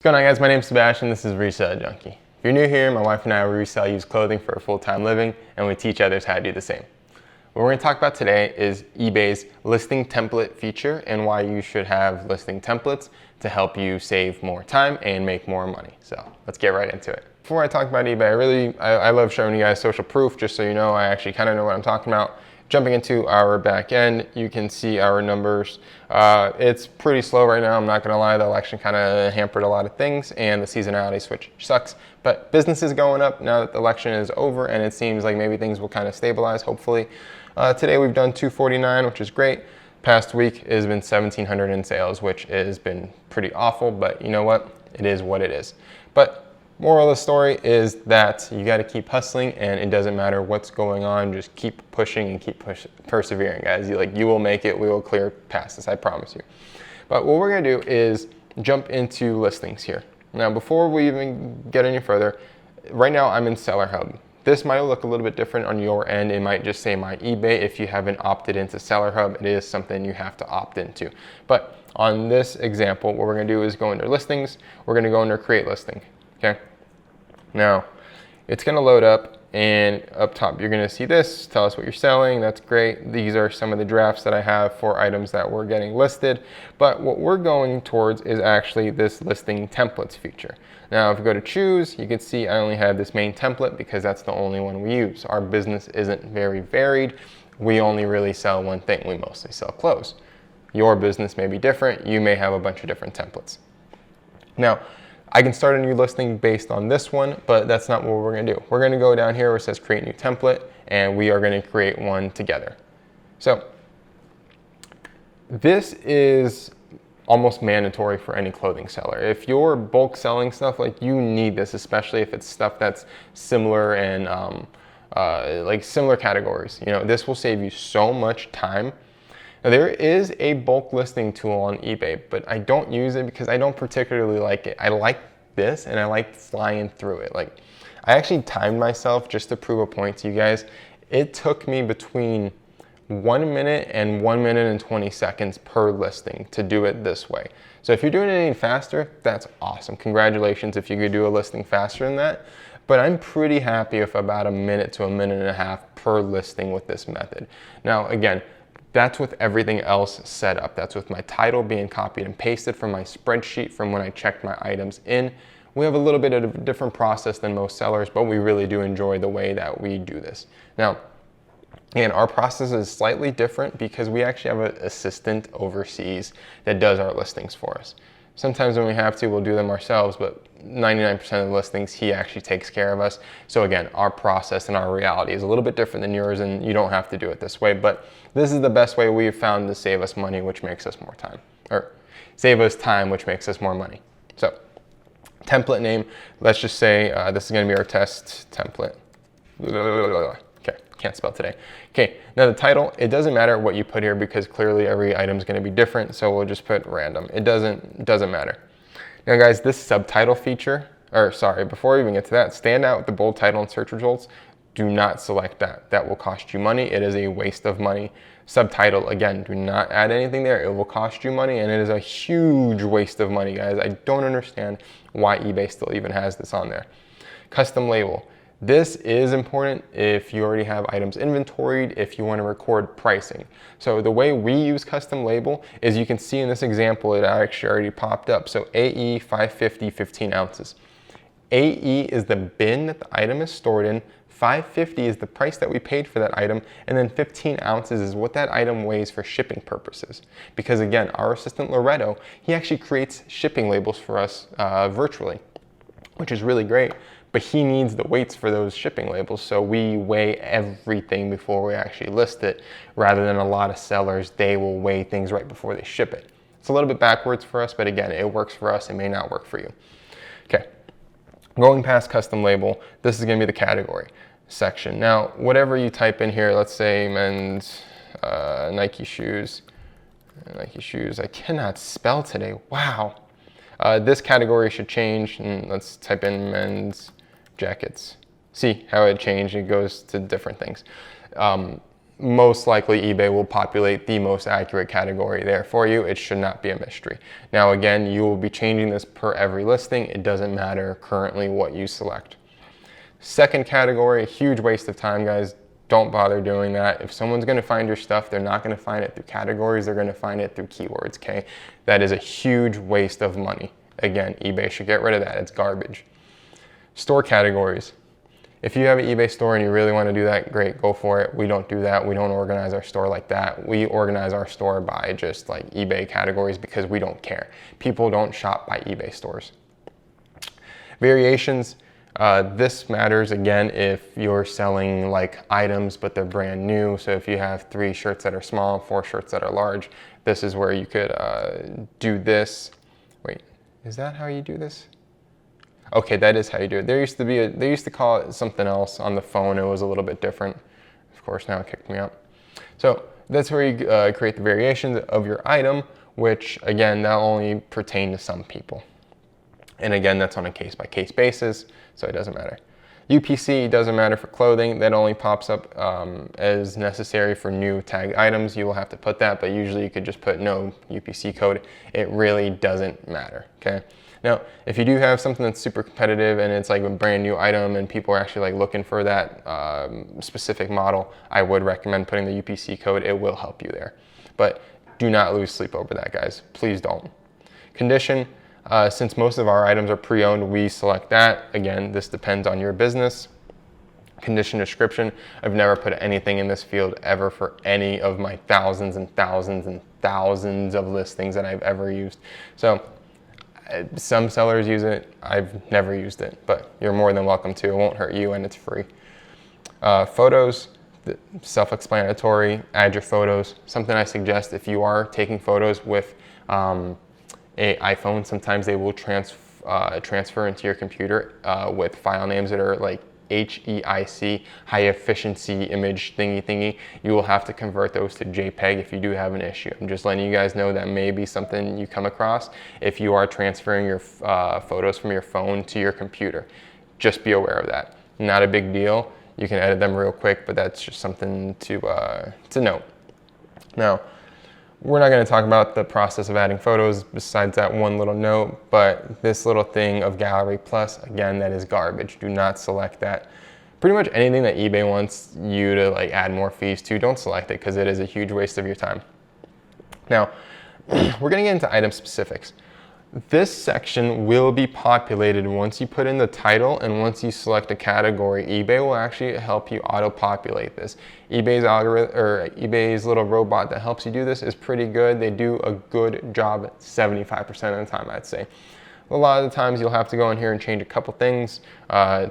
What's going on, guys? My name is Sebastian. This is Reseller Junkie. If you're new here, my wife and I resell used clothing for a full-time living, and we teach others how to do the same. What we're going to talk about today is eBay's listing template feature and why you should have listing templates to help you save more time and make more money. So let's get right into it. Before I talk about eBay, I love showing you guys social proof, just so you know I actually kind of know what I'm talking about. Jumping into our back end, you can see our numbers. It's pretty slow right now, I'm not gonna lie. The election kind of hampered a lot of things and the seasonality switch sucks. But business is going up now that the election is over, and it seems like maybe things will kind of stabilize, hopefully. Today we've done 249, which is great. Past week has been 1,700 in sales, which has been pretty awful, but you know what? It is what it is. But moral of the story is that you got to keep hustling, and it doesn't matter what's going on. Just keep pushing and keep persevering, guys. You will make it. We will clear past this, I promise you. But what we're going to do is jump into listings here. Now, before we even get any further, right now I'm in Seller Hub. This might look a little bit different on your end. It might just say My eBay. If you haven't opted into Seller Hub, it is something you have to opt into. But on this example, what we're going to do is go under listings. We're going to go under create listing. Okay, now it's going to load up, and up top you're going to see this, tell us what you're selling. That's great. These are some of the drafts that I have for items that we're getting listed, but what we're going towards is actually this listing templates feature. Now if you go to choose, you can see I only have this main template because that's the only one we use. Our business isn't very varied. We only really sell one thing. We mostly sell clothes. Your business may be different. You may have a bunch of different templates. Now I can start a new listing based on this one, but that's not what we're going to do. We're going to go down here where it says create new template, and we are going to create one together. So this is almost mandatory for any clothing seller. If you're bulk selling stuff, you need this, especially if it's stuff that's similar and like similar categories. This will save you so much time. Now, there is a bulk listing tool on eBay, but I don't use it because I don't particularly like it. I like this, and I like flying through it. I actually timed myself just to prove a point to you guys. It took me between 1 minute and 1 minute and 20 seconds per listing to do it this way. So if you're doing it any faster, that's awesome. Congratulations if you could do a listing faster than that. But I'm pretty happy with about 1 minute to 1.5 minutes per listing with this method. Now, again, that's with everything else set up. That's with my title being copied and pasted from my spreadsheet from when I checked my items in. We have a little bit of a different process than most sellers, but we really do enjoy the way that we do this. Now, again, our process is slightly different because we actually have an assistant overseas that does our listings for us. Sometimes when we have to, we'll do them ourselves, but 99% of the listings, he actually takes care of us. So again, our process and our reality is a little bit different than yours, and you don't have to do it this way, but this is the best way we've found to save us money, which makes us more time, or save us time, which makes us more money. So template name, let's just say this is gonna be our test template. Okay, can't spell today. Okay, now the title, it doesn't matter what you put here because clearly every item is going to be different, so we'll just put random. It doesn't matter. Now guys, this subtitle feature, or sorry, before we even get to that, stand out with the bold title and search results. Do not select that. That will cost you money. It is a waste of money. Subtitle, again, do not add anything there. It will cost you money, and it is a huge waste of money, guys. I don't understand why eBay still even has this on there. Custom label. This is important if you already have items inventoried, if you want to record pricing. So the way we use custom label is, you can see in this example, it actually already popped up. So AE 550, 15 ounces. AE is the bin that the item is stored in, 550 is the price that we paid for that item, and then 15 ounces is what that item weighs for shipping purposes. Because again, our assistant Loretto, he actually creates shipping labels for us virtually, which is really great. But he needs the weights for those shipping labels, so we weigh everything before we actually list it, rather than a lot of sellers, they will weigh things right before they ship it. It's a little bit backwards for us, but again, it works for us, it may not work for you. Okay, going past custom label, this is gonna be the category section. Now, whatever you type in here, let's say men's Nike shoes, I cannot spell today, wow. This category should change, and let's type in men's jackets. See how it changed, it goes to different things. most likely eBay will populate the most accurate category there for you. It should not be a mystery. Now again, you will be changing this per every listing. It doesn't matter currently what you select. Second category, a huge waste of time, guys. Don't bother doing that. If someone's going to find your stuff, they're not going to find it through categories. They're going to find it through keywords, okay? That is a huge waste of money. Again, eBay should get rid of that. It's garbage. Store categories. If you have an eBay store and you really want to do that, great, go for it. We don't do that. We don't organize our store like that. We organize our store by just like eBay categories because we don't care. People don't shop by eBay stores. Variations. This matters again if you're selling like items but they're brand new. So if you have 3 shirts that are small, 4 shirts that are large, this is where you could do this. Wait, is that how you do this? Okay, that is how you do it. There used to be they used to call it something else on the phone. It was a little bit different. Of course, now it kicked me out. So that's where you create the variations of your item, which again, that only pertain to some people. And again, that's on a case-by-case basis, so it doesn't matter. UPC doesn't matter for clothing. That only pops up as necessary for new tagged items. You will have to put that, but usually you could just put no UPC code. It really doesn't matter, okay? Now, if you do have something that's super competitive and it's like a brand new item and people are actually like looking for that specific model, I would recommend putting the UPC code. It will help you there. But do not lose sleep over that, guys. Please don't. Condition. Since most of our items are pre-owned, we select that. Again, this depends on your business. Condition description. I've never put anything in this field ever for any of my thousands and thousands and thousands of listings that I've ever used. So some sellers use it. I've never used it, but you're more than welcome to. It won't hurt you and it's free. Photos. Self-explanatory. Add your photos. Something I suggest if you are taking photos with a iPhone, sometimes they will transfer into your computer with file names that are like HEIC, high efficiency image thingy. You will have to convert those to JPEG if you do have an issue. I'm just letting you guys know that may be something you come across if you are transferring your photos from your phone to your computer. Just be aware of that. Not a big deal. You can edit them real quick, but that's just something to note. Now, we're not going to talk about the process of adding photos besides that one little note, but this little thing of Gallery Plus, again, that is garbage. Do not select that. Pretty much anything that eBay wants you to like add more fees to, don't select it because it is a huge waste of your time. Now, we're going to get into item specifics. This section will be populated once you put in the title and once you select a category. eBay will actually help you auto-populate this. eBay's algorithm or eBay's little robot that helps you do this is pretty good. They do a good job 75% of the time, I'd say. A lot of the times you'll have to go in here and change a couple things.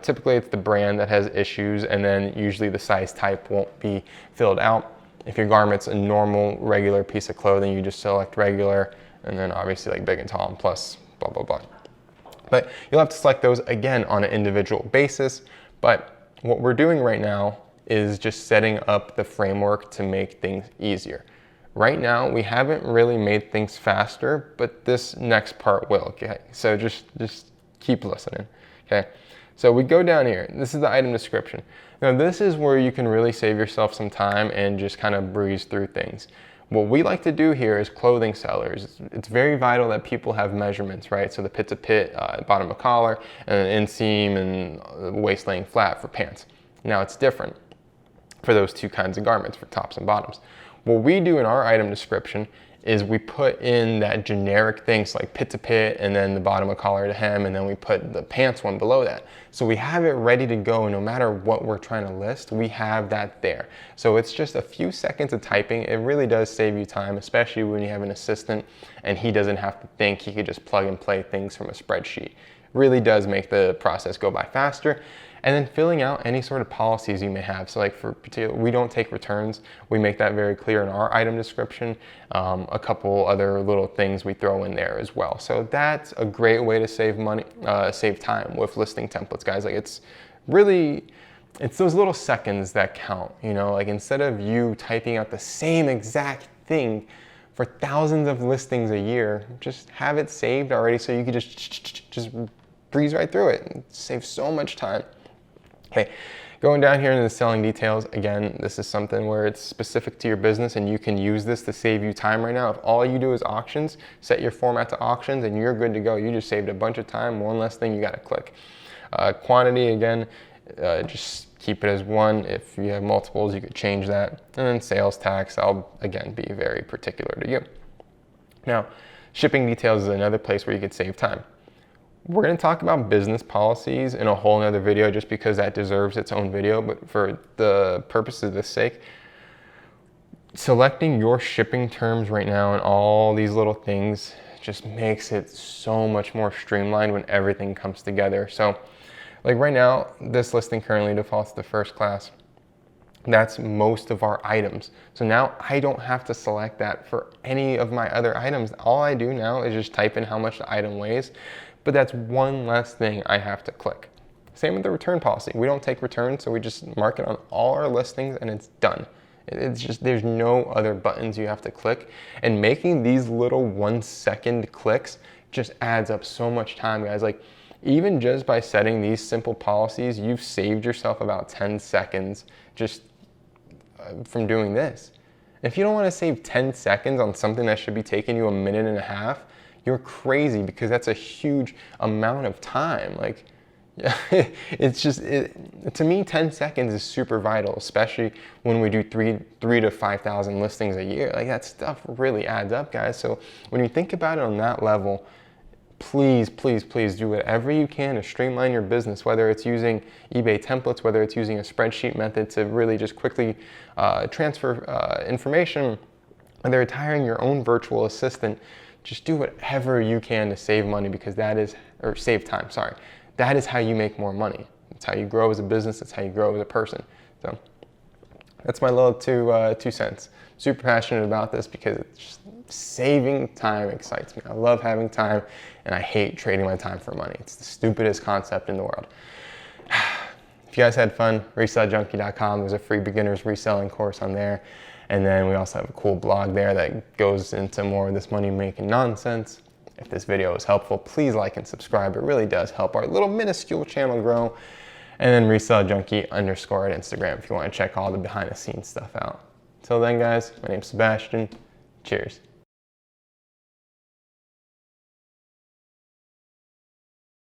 Typically it's the brand that has issues, and then usually the size type won't be filled out. If your garment's a normal, regular piece of clothing, you just select regular, and then obviously like big and tall and plus, blah, blah, blah. But you'll have to select those again on an individual basis. But what we're doing right now is just setting up the framework to make things easier. Right now, we haven't really made things faster, but this next part will, okay? So just keep listening, okay? So we go down here. This is the item description. Now this is where you can really save yourself some time and just kind of breeze through things. What we like to do here as clothing sellers, it's very vital that people have measurements, right? So the pit to pit, bottom of collar, and an inseam and waist laying flat for pants. Now it's different for those two kinds of garments, for tops and bottoms. What we do in our item description is we put in that generic things like pit to pit and then the bottom of collar to hem, and then we put the pants one below that. So we have it ready to go, and no matter what we're trying to list, we have that there. So it's just a few seconds of typing. It really does save you time, especially when you have an assistant and he doesn't have to think. He could just plug and play things from a spreadsheet. Really does make the process go by faster. And then filling out any sort of policies you may have. So like for particular, we don't take returns. We make that very clear in our item description. A couple other little things we throw in there as well. So that's a great way to save money, save time with listing templates, guys. Like it's those little seconds that count, you know, like instead of you typing out the same exact thing for thousands of listings a year, just have it saved already so you can just breeze right through it and save so much time. Okay, Going down here into the selling details, again, this is something where it's specific to your business and you can use this to save you time right now. If all you do is auctions, set your format to auctions and you're good to go. You just saved a bunch of time, one less thing you gotta click. Quantity, again, just keep it as one. If you have multiples, you could change that. And then sales tax, I'll, again, be very particular to you. Now, shipping details is another place where you could save time. We're going to talk about business policies in a whole nother video just because that deserves its own video, but for the purpose of this sake, selecting your shipping terms right now and all these little things just makes it so much more streamlined when everything comes together. So like right now, this listing currently defaults to first class. That's most of our items. So now I don't have to select that for any of my other items. All I do now is just type in how much the item weighs, but that's one less thing I have to click. Same with the return policy. We don't take returns, so we just mark it on all our listings and it's done. It's just, there's no other buttons you have to click. And making these little 1 second clicks just adds up so much time, guys. Like, even just by setting these simple policies, you've saved yourself about 10 seconds just from doing this. If you don't want to save 10 seconds on something that should be taking you a minute and a half, you're crazy, because that's a huge amount of time. Like, it's just, to me, 10 seconds is super vital, especially when we do 3 to 5,000 listings a year. Like, that stuff really adds up, guys. So when you think about it on that level, please, please, please do whatever you can to streamline your business, whether it's using eBay templates, whether it's using a spreadsheet method to really just quickly transfer information, whether it's hiring your own virtual assistant. Just do whatever you can to save money, because that is, or save time, sorry. That is how you make more money. That's how you grow as a business. That's how you grow as a person. So that's my little 2 cents. Super passionate about this because it's just, saving time excites me. I love having time and I hate trading my time for money. It's the stupidest concept in the world. If you guys had fun, ResellerJunkie.com. There's a free beginners reselling course on there. And then we also have a cool blog there that goes into more of this money making nonsense. If this video was helpful, please like and subscribe. It really does help our little minuscule channel grow. And then ResellerJunkie_ at Instagram if you want to check all the behind the scenes stuff out. Till then, guys, my name's Sebastian. Cheers.